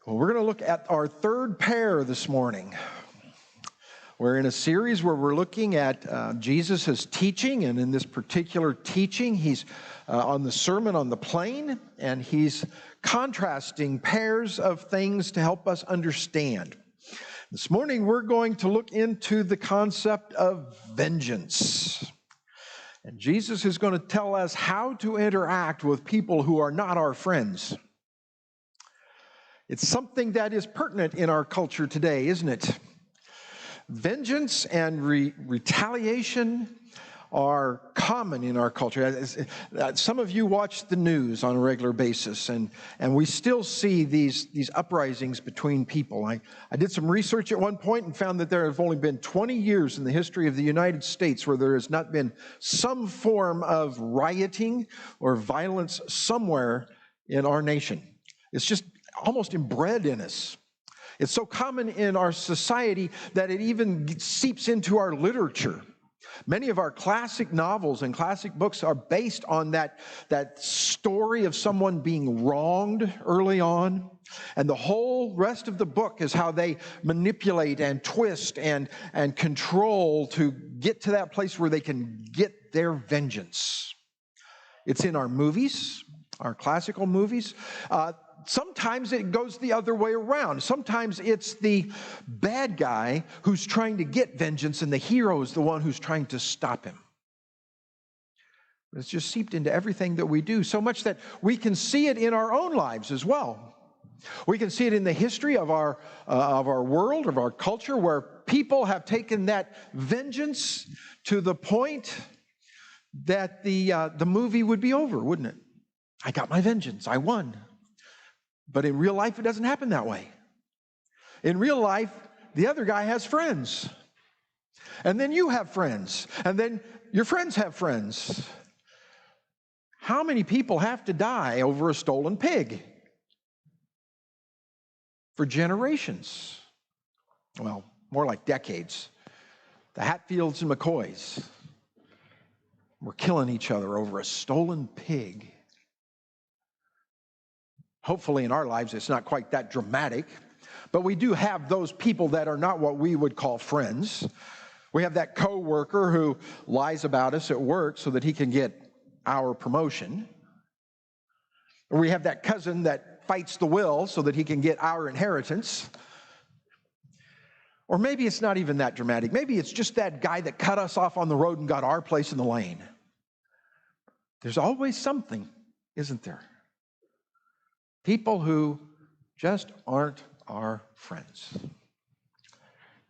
Well, we're going to look at our third pair this morning. We're in a series where we're looking at Jesus' teaching, and in this particular teaching, he's on the Sermon on the Plain, and he's contrasting pairs of things to help us understand. This morning, we're going to look into the concept of vengeance. And Jesus is going to tell us how to interact with people who are not our friends. It's something that is pertinent in our culture today, isn't it? Vengeance and retaliation are common in our culture. Some of you watch the news on a regular basis, and we still see these uprisings between people. I did some research at one point and found that there have only been 20 years in the history of the United States where there has not been some form of rioting or violence somewhere in our nation. It's just almost inbred in us. It's so common in our society that it even seeps into our literature. Many of our classic novels and classic books are based on that story of someone being wronged early on. And the whole rest of the book is how they manipulate and twist and control to get to that place where they can get their vengeance. It's in our movies, our classical movies. Sometimes it goes the other way around. Sometimes it's the bad guy who's trying to get vengeance and the hero is the one who's trying to stop him. It's just seeped into everything that we do, so much that we can see it in our own lives as well. We can see it in the history of our world, of our culture, where people have taken that vengeance to the point that the movie would be over, wouldn't it? I got my vengeance. I won. But in real life, it doesn't happen that way. In real life, the other guy has friends. And then you have friends. And then your friends have friends. How many people have to die over a stolen pig? For generations. Well, more like decades. The Hatfields and McCoys were killing each other over a stolen pig. Hopefully in our lives it's not quite that dramatic, but we do have those people that are not what we would call friends. We have that coworker who lies about us at work so that he can get our promotion. Or we have that cousin that fights the will so that he can get our inheritance. Or maybe it's not even that dramatic. Maybe it's just that guy that cut us off on the road and got our place in the lane. There's always something, isn't there? People who just aren't our friends.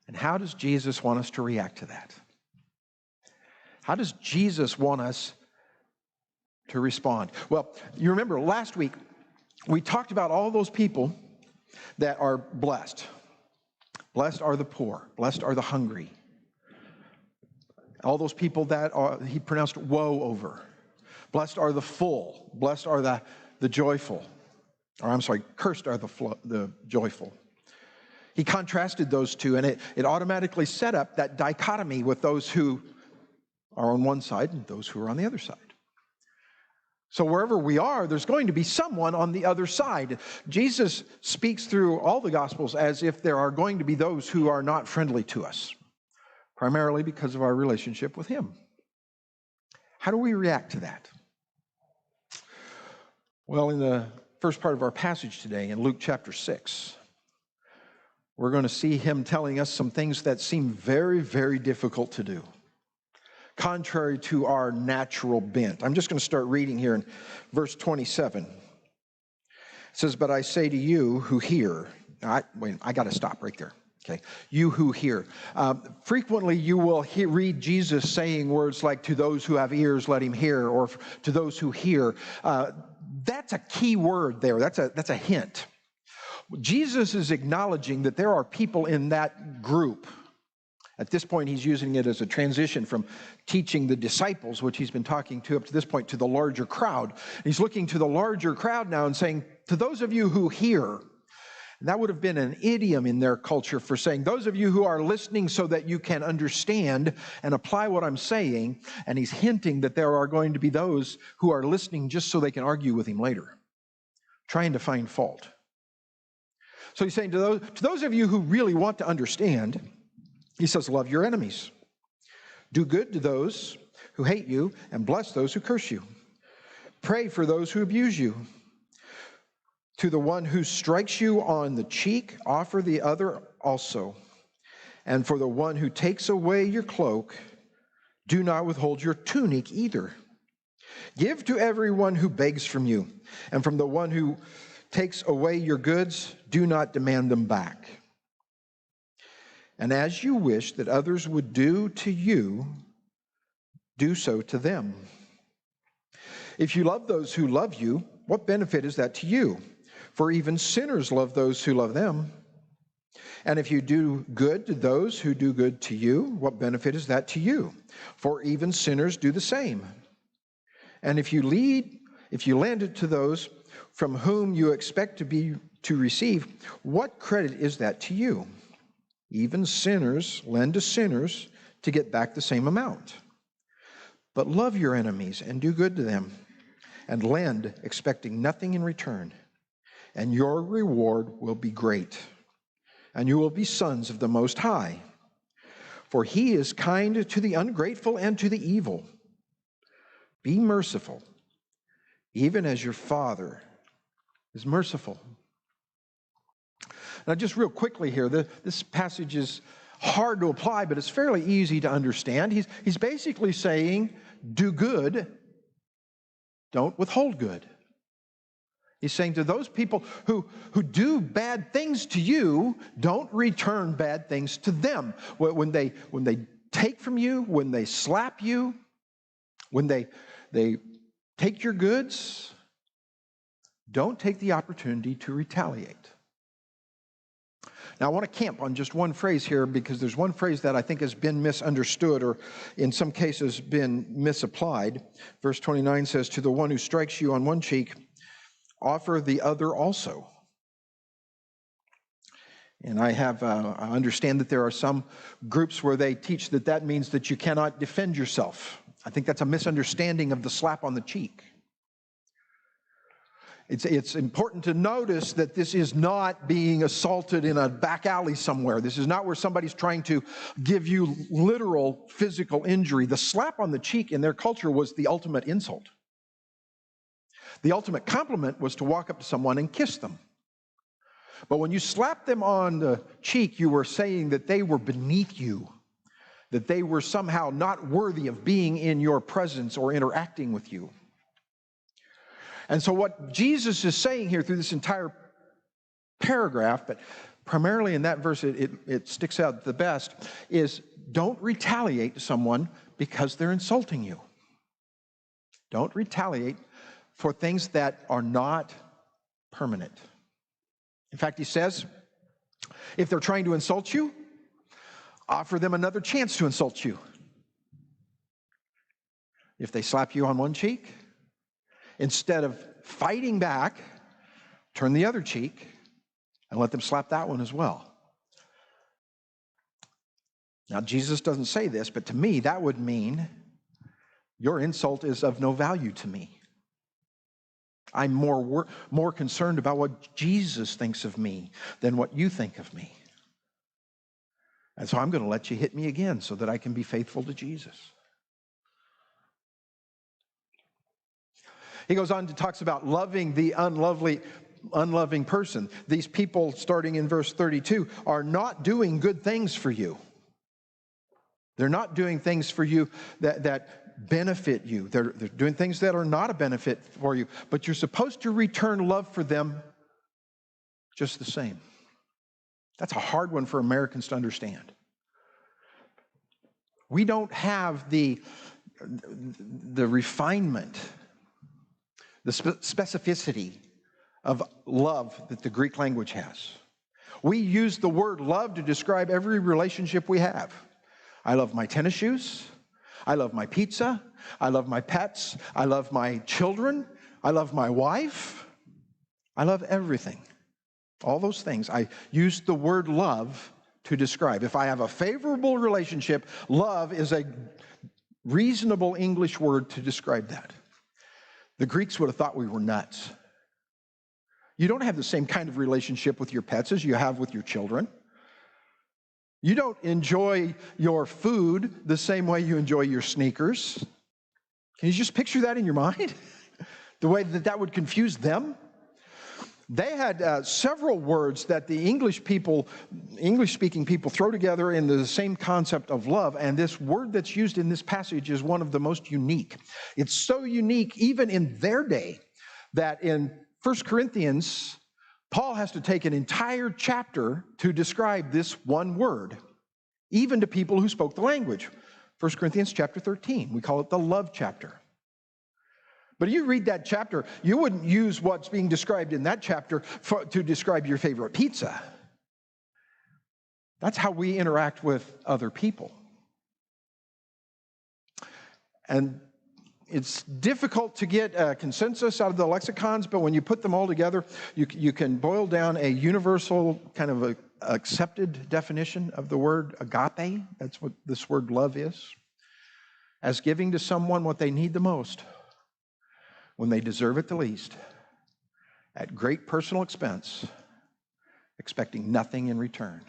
And how does Jesus want us to react to that? How does Jesus want us to respond? Well, you remember last week we talked about all those people that are blessed. Blessed are the poor. Blessed are the hungry. All those people that he pronounced woe over. Blessed are the full. Blessed are the joyful. Or I'm sorry, cursed are the joyful. He contrasted those two, and it automatically set up that dichotomy with those who are on one side and those who are on the other side. So wherever we are, there's going to be someone on the other side. Jesus speaks through all the Gospels as if there are going to be those who are not friendly to us, primarily because of our relationship with Him. How do we react to that? Well, in the first part of our passage today in Luke chapter 6, we're going to see him telling us some things that seem very, very difficult to do, contrary to our natural bent. I'm just going to start reading here in verse 27. It says, "But I say to you who hear," I got to stop right there. Okay, you who hear. Frequently you will read Jesus saying words like, "To those who have ears, let him hear," or "to those who hear." That's a key word there. That's a hint. Jesus is acknowledging that there are people in that group. At this point, he's using it as a transition from teaching the disciples, which he's been talking to up to this point, to the larger crowd. He's looking to the larger crowd now and saying, "To those of you who hear," and that would have been an idiom in their culture for saying, "Those of you who are listening so that you can understand and apply what I'm saying," and he's hinting that there are going to be those who are listening just so they can argue with him later, trying to find fault. So he's saying to those of you who really want to understand, he says, love your enemies. Do good to those who hate you and bless those who curse you. Pray for those who abuse you. To the one who strikes you on the cheek, offer the other also. And for the one who takes away your cloak, do not withhold your tunic either. Give to everyone who begs from you, and from the one who takes away your goods, do not demand them back. And as you wish that others would do to you, do so to them. If you love those who love you, what benefit is that to you? For even sinners love those who love them. And if you do good to those who do good to you, what benefit is that to you? For even sinners do the same. And if you lend it to those from whom you expect to receive, what credit is that to you? Even sinners lend to sinners to get back the same amount. But love your enemies and do good to them, and lend, expecting nothing in return. And your reward will be great, and you will be sons of the Most High. For he is kind to the ungrateful and to the evil. Be merciful, even as your Father is merciful. Now, just real quickly here, this passage is hard to apply, but it's fairly easy to understand. He's basically saying, do good, don't withhold good. He's saying to those people who do bad things to you, don't return bad things to them. When they take from you, when they slap you, when they take your goods, don't take the opportunity to retaliate. Now, I want to camp on just one phrase here, because there's one phrase that I think has been misunderstood, or in some cases been misapplied. Verse 29 says, to the one who strikes you on one cheek, offer the other also. And I understand that there are some groups where they teach that means that you cannot defend yourself. I think that's a misunderstanding of the slap on the cheek. It's important to notice that this is not being assaulted in a back alley somewhere. This is not where somebody's trying to give you literal physical injury. The slap on the cheek in their culture was the ultimate insult. The ultimate compliment was to walk up to someone and kiss them. But when you slapped them on the cheek, you were saying that they were beneath you, that they were somehow not worthy of being in your presence or interacting with you. And so what Jesus is saying here through this entire paragraph, but primarily in that verse it sticks out the best, is don't retaliate to someone because they're insulting you. Don't retaliate for things that are not permanent. In fact, he says, if they're trying to insult you, offer them another chance to insult you. If they slap you on one cheek, instead of fighting back, turn the other cheek and let them slap that one as well. Now, Jesus doesn't say this, but to me, that would mean your insult is of no value to me. I'm more concerned about what Jesus thinks of me than what you think of me. And so I'm going to let you hit me again so that I can be faithful to Jesus. He goes on to talk about loving the unloving person. These people, starting in verse 32, are not doing good things for you. They're not doing things for you that benefit you. They're doing things that are not a benefit for you. But you're supposed to return love for them just the same. That's a hard one for Americans to understand. We don't have the refinement, the specificity of love that the Greek language has. We use the word love to describe every relationship we have. I love my tennis shoes. I love my pizza. I love my pets. I love my children. I love my wife. I love everything. All those things. I use the word love to describe. If I have a favorable relationship, love is a reasonable English word to describe that. The Greeks would have thought we were nuts. You don't have the same kind of relationship with your pets as you have with your children. You don't enjoy your food the same way you enjoy your sneakers. Can you just picture that in your mind? The way that that would confuse them? They had several words that the English-speaking people throw together in the same concept of love, and this word that's used in this passage is one of the most unique. It's so unique even in their day that in 1 Corinthians, Paul has to take an entire chapter to describe this one word, even to people who spoke the language. 1 Corinthians chapter 13, we call it the love chapter. But you read that chapter, you wouldn't use what's being described in that chapter to describe your favorite pizza. That's how we interact with other people. And it's difficult to get a consensus out of the lexicons, but when you put them all together, you can boil down a universal kind of accepted definition of the word agape. That's what this word love is. As giving to someone what they need the most, when they deserve it the least, at great personal expense, expecting nothing in return.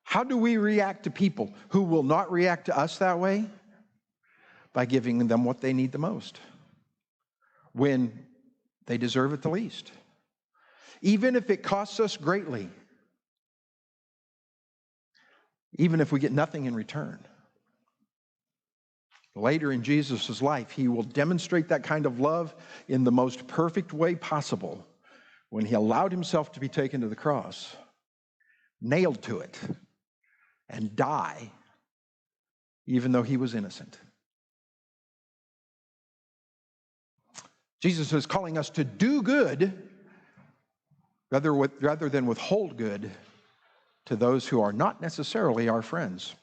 How do we react to people who will not react to us that way? By giving them what they need the most, when they deserve it the least. Even if it costs us greatly. Even if we get nothing in return. Later in Jesus' life, he will demonstrate that kind of love in the most perfect way possible when he allowed himself to be taken to the cross, nailed to it, and die, even though he was innocent. Jesus is calling us to do good rather than withhold good to those who are not necessarily our friends.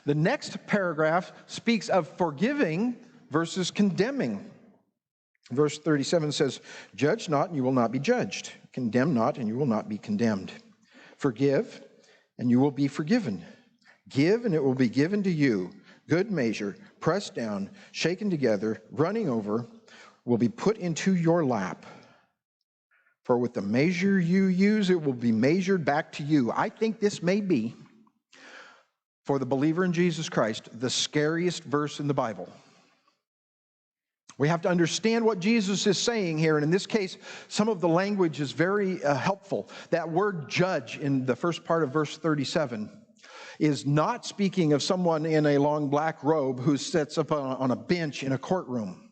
The next paragraph speaks of forgiving versus condemning. Verse 37 says, "Judge not, and you will not be judged. Condemn not, and you will not be condemned. Forgive, and you will be forgiven. Give, and it will be given to you. Good measure, pressed down, shaken together, running over, will be put into your lap. For with the measure you use, it will be measured back to you." I think this may be, for the believer in Jesus Christ, the scariest verse in the Bible. We have to understand what Jesus is saying here, and in this case, some of the language is very helpful. That word judge in the first part of verse 37 is not speaking of someone in a long black robe who sits up on a bench in a courtroom.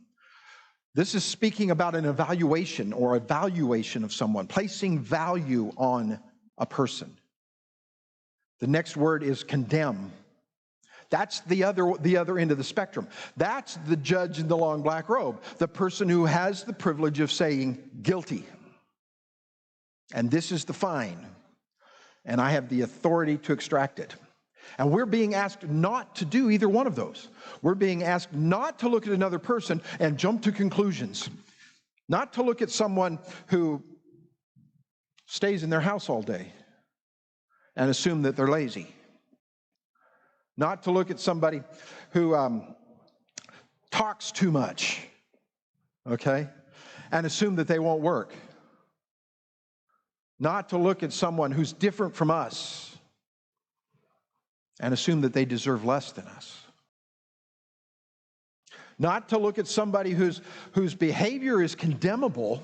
This is speaking about an evaluation or evaluation of someone, placing value on a person. The next word is condemn. That's the other end of the spectrum. That's the judge in the long black robe, the person who has the privilege of saying guilty. And this is the fine. And I have the authority to extract it. And we're being asked not to do either one of those. We're being asked not to look at another person and jump to conclusions. Not to look at someone who stays in their house all day and assume that they're lazy. Not to look at somebody who talks too much, okay, and assume that they won't work. Not to look at someone who's different from us and assume that they deserve less than us. Not to look at somebody whose behavior is condemnable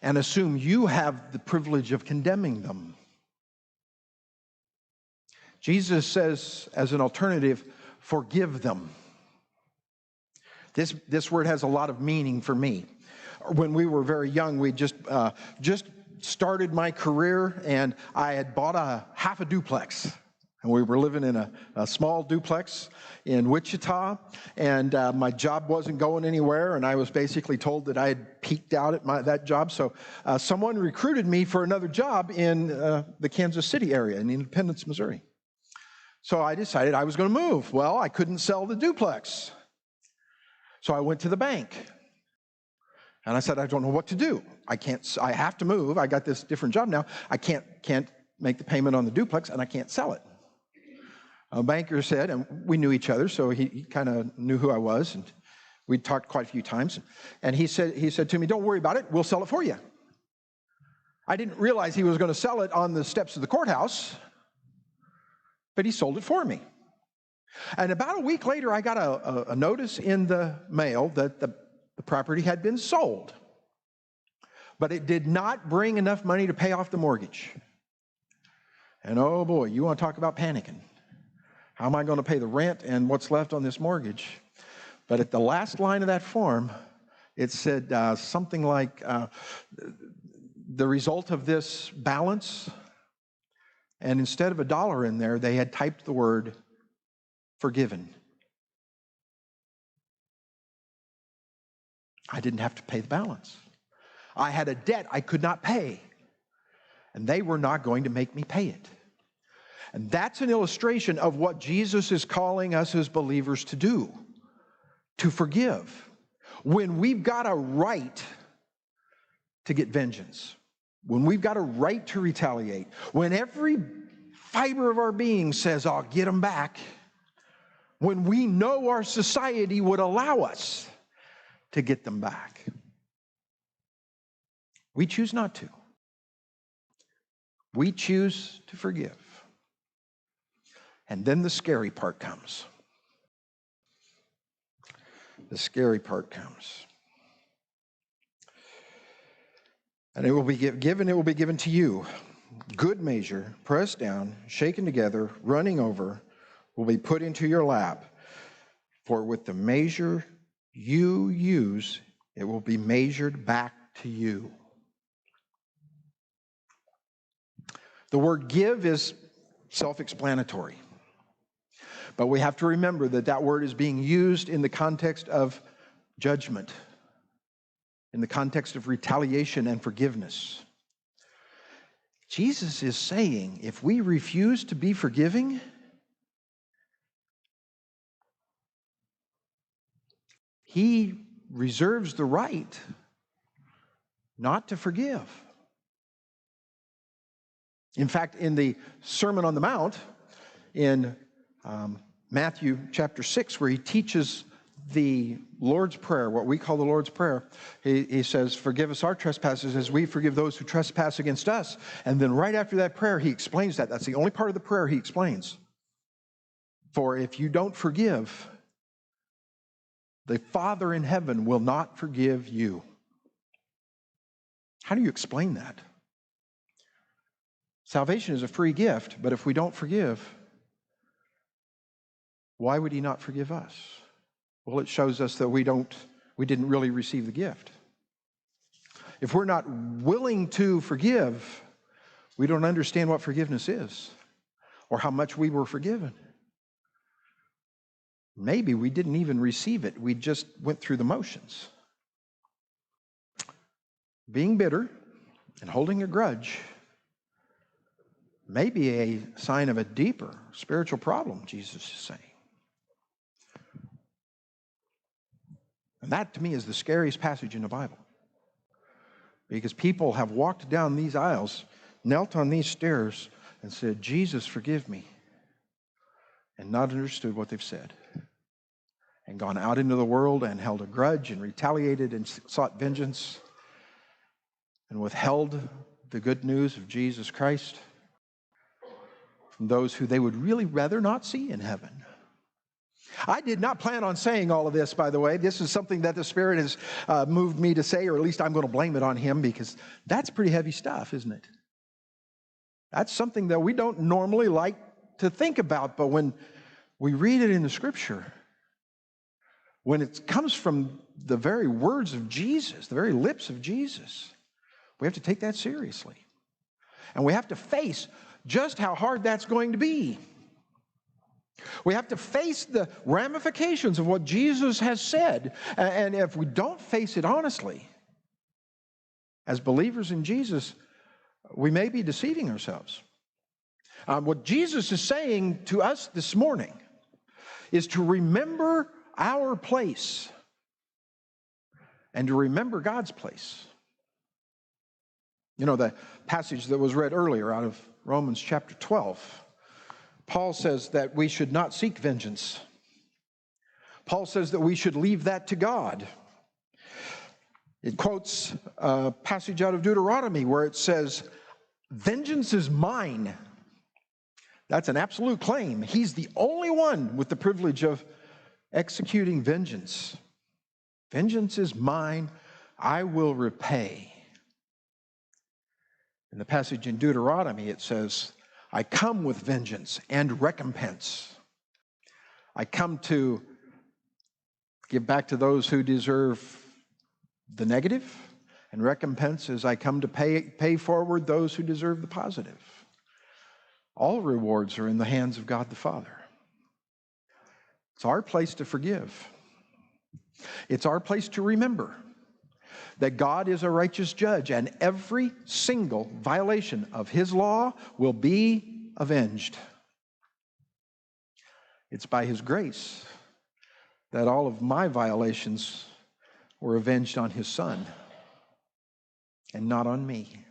and assume you have the privilege of condemning them. Jesus says, as an alternative, forgive them. This word has a lot of meaning for me. When we were very young, we just started my career, and I had bought half a duplex. And we were living in a small duplex in Wichita, and my job wasn't going anywhere, and I was basically told that I had peaked out at that job. So someone recruited me for another job in the Kansas City area in Independence, Missouri. So I decided I was going to move. Well, I couldn't sell the duplex. So I went to the bank. And I said, I don't know what to do. I have to move. I got this different job now. I can't make the payment on the duplex, and I can't sell it. A banker said, and we knew each other, so he kind of knew who I was. And We'd talked quite a few times. And he said to me, don't worry about it. We'll sell it for you. I didn't realize he was going to sell it on the steps of the courthouse, but he sold it for me. And about a week later, I got a notice in the mail that the property had been sold. But it did not bring enough money to pay off the mortgage. And oh boy, you want to talk about panicking. How am I going to pay the rent and what's left on this mortgage? But at the last line of that form, it said something like, the result of this balance, and instead of $1 in there, they had typed the word forgiven. I didn't have to pay the balance. I had a debt I could not pay, and they were not going to make me pay it. And that's an illustration of what Jesus is calling us as believers to do, to forgive. When we've got a right to get vengeance, when we've got a right to retaliate, when every fiber of our being says, I'll get them back, when we know our society would allow us to get them back, we choose not to. We choose to forgive. And then the scary part comes. The scary part comes. And it will be given to you. Good measure, pressed down, shaken together, running over, will be put into your lap. For with the measure you use, it will be measured back to you. The word give is self-explanatory. But we have to remember that that word is being used in the context of judgment, in the context of retaliation and forgiveness. Jesus is saying, if we refuse to be forgiving, he reserves the right not to forgive. In fact, in the Sermon on the Mount, in Matthew chapter 6, where he teaches the Lord's Prayer, what we call the Lord's Prayer, he says, forgive us our trespasses as we forgive those who trespass against us. And then right after that prayer, he explains that. That's the only part of the prayer he explains. For if you don't forgive, the Father in heaven will not forgive you. How do you explain that? Salvation is a free gift, but if we don't forgive, why would he not forgive us? Well, it shows us that we didn't really receive the gift. If we're not willing to forgive, we don't understand what forgiveness is or how much we were forgiven. Maybe we didn't even receive it. We just went through the motions. Being bitter and holding a grudge may be a sign of a deeper spiritual problem, Jesus is saying. And that, to me, is the scariest passage in the Bible. Because people have walked down these aisles, knelt on these stairs, and said, Jesus, forgive me, and not understood what they've said. And gone out into the world and held a grudge and retaliated and sought vengeance and withheld the good news of Jesus Christ from those who they would really rather not see in heaven. I did not plan on saying all of this, by the way. This is something that the Spirit has moved me to say, or at least I'm going to blame it on Him, because that's pretty heavy stuff, isn't it? That's something that we don't normally like to think about, but when we read it in the Scripture, when it comes from the very words of Jesus, the very lips of Jesus, we have to take that seriously. And we have to face just how hard that's going to be. We have to face the ramifications of what Jesus has said. And if we don't face it honestly, as believers in Jesus, we may be deceiving ourselves. What Jesus is saying to us this morning is to remember our place and to remember God's place. You know, the passage that was read earlier out of Romans chapter 12, Paul says that we should not seek vengeance, Paul says that we should leave that to God. It quotes a passage out of Deuteronomy where it says, "Vengeance is mine." That's an absolute claim. He's the only one with the privilege of executing vengeance. Vengeance is mine, I will repay. In the passage in Deuteronomy, it says, "I come with vengeance and recompense." I come to give back to those who deserve the negative, and recompense is I come to pay forward those who deserve the positive. All rewards are in the hands of God the Father. It's our place to forgive. It's our place to remember that God is a righteous judge, and every single violation of His law will be avenged. It's by His grace that all of my violations were avenged on His Son and not on me.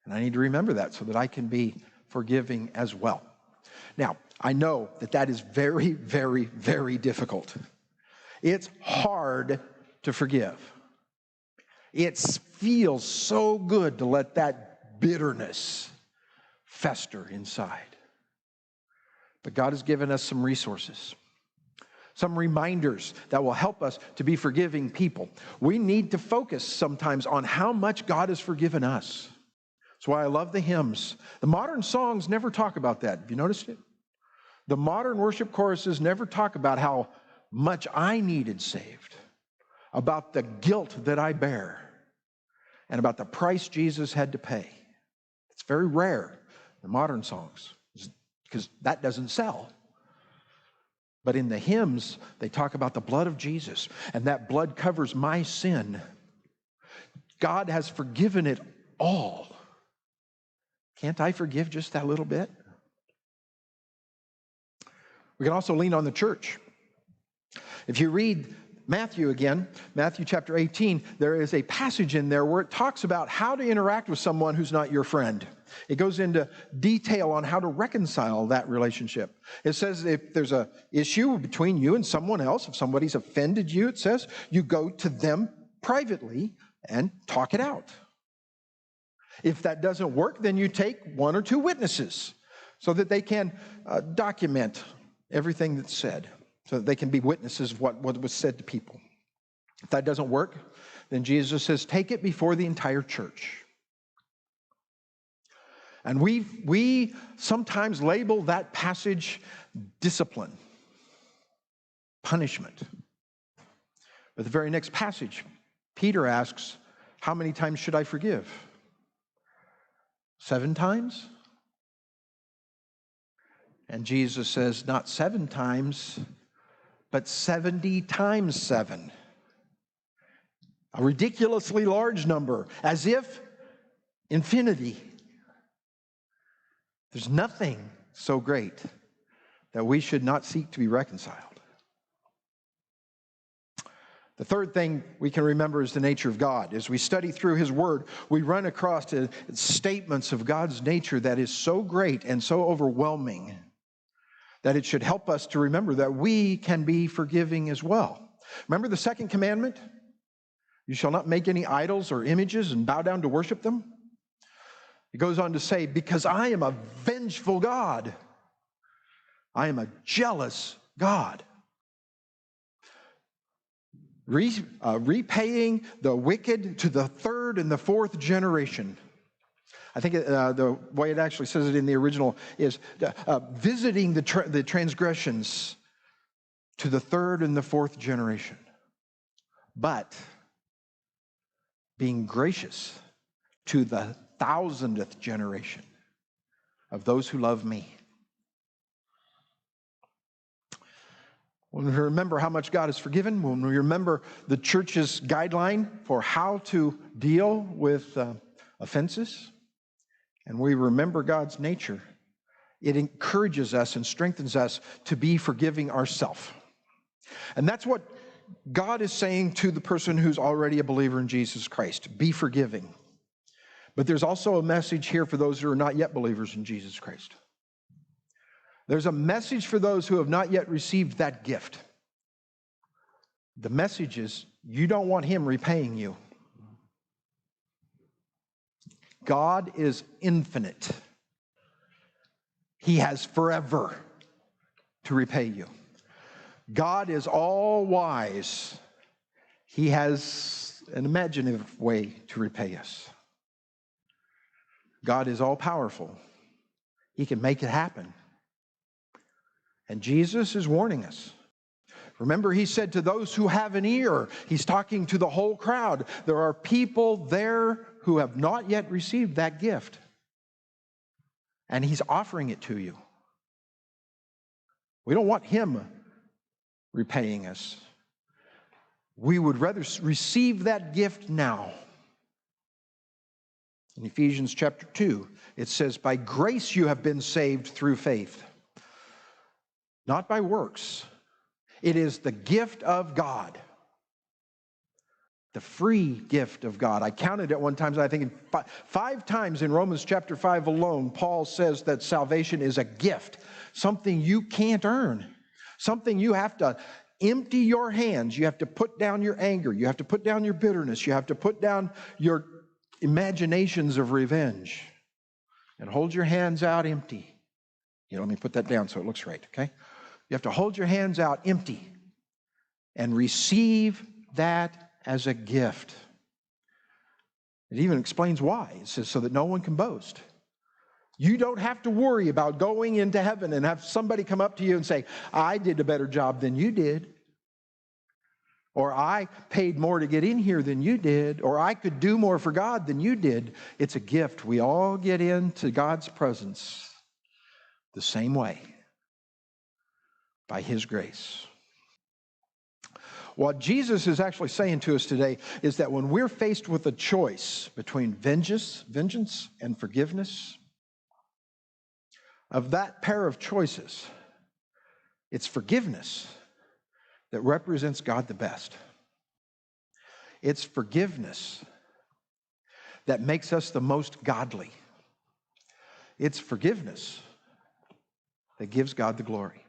And I need to remember that so that I can be forgiving as well. Now, I know that that is very, very, very difficult. It's hard to forgive. It feels so good to let that bitterness fester inside. But God has given us some resources, some reminders that will help us to be forgiving people. We need to focus sometimes on how much God has forgiven us. That's why I love the hymns. The modern songs never talk about that. Have you noticed it? The modern worship choruses never talk about how much I needed saved, about the guilt that I bear, and about the price Jesus had to pay. It's very rare in modern songs because that doesn't sell. But in the hymns, they talk about the blood of Jesus, and that blood covers my sin. God has forgiven it all. Can't I forgive just that little bit? We can also lean on the church. If you read Matthew again, Matthew chapter 18, there is a passage in there where it talks about how to interact with someone who's not your friend. It goes into detail on how to reconcile that relationship. It says if there's an issue between you and someone else, if somebody's offended you, it says you go to them privately and talk it out. If that doesn't work, then you take one or two witnesses so that they can document everything that's said, so that they can be witnesses of what was said to people. If that doesn't work, then Jesus says, take it before the entire church. And we sometimes label that passage discipline, punishment. But the very next passage, Peter asks, how many times should I forgive? 7 times? And Jesus says, not 7 times, but 70 times 7. A ridiculously large number, as if infinity. There's nothing so great that we should not seek to be reconciled. The third thing we can remember is the nature of God. As we study through His Word, we run across statements of God's nature that is so great and so overwhelming that it should help us to remember that we can be forgiving as well. Remember the second commandment? You shall not make any idols or images and bow down to worship them. It goes on to say, because I am a vengeful God. I am a jealous God. Repaying the wicked to the 3rd and the 4th generation. I think the way it actually says it in the original is visiting the transgressions to the 3rd and the 4th generation. But being gracious to the 1,000th generation of those who love me. When we remember how much God has forgiven, when we remember the church's guideline for how to deal with offenses, and we remember God's nature, it encourages us and strengthens us to be forgiving ourselves. And that's what God is saying to the person who's already a believer in Jesus Christ. Be forgiving. But there's also a message here for those who are not yet believers in Jesus Christ. There's a message for those who have not yet received that gift. The message is, you don't want him repaying you. God is infinite. He has forever to repay you. God is all wise. He has an imaginative way to repay us. God is all powerful. He can make it happen. And Jesus is warning us. Remember, he said to those who have an ear, he's talking to the whole crowd. There are people there who have not yet received that gift. And he's offering it to you. We don't want him repaying us. We would rather receive that gift now. In Ephesians chapter 2, it says, by grace you have been saved through faith, not by works. It is the gift of God. The free gift of God. I counted at one time, I think five times in Romans chapter 5 alone, Paul says that salvation is a gift, something you can't earn, something you have to empty your hands. You have to put down your anger. You have to put down your bitterness. You have to put down your imaginations of revenge and hold your hands out empty. Let me put that down so it looks right, okay? You have to hold your hands out empty and receive that as a gift. It even explains why. It says so that no one can boast. You don't have to worry about going into heaven and have somebody come up to you and say, I did a better job than you did. Or I paid more to get in here than you did. Or I could do more for God than you did. It's a gift. We all get into God's presence the same way. By his grace. What Jesus is actually saying to us today is that when we're faced with a choice between vengeance and forgiveness, of that pair of choices, it's forgiveness that represents God the best. It's forgiveness that makes us the most godly. It's forgiveness that gives God the glory.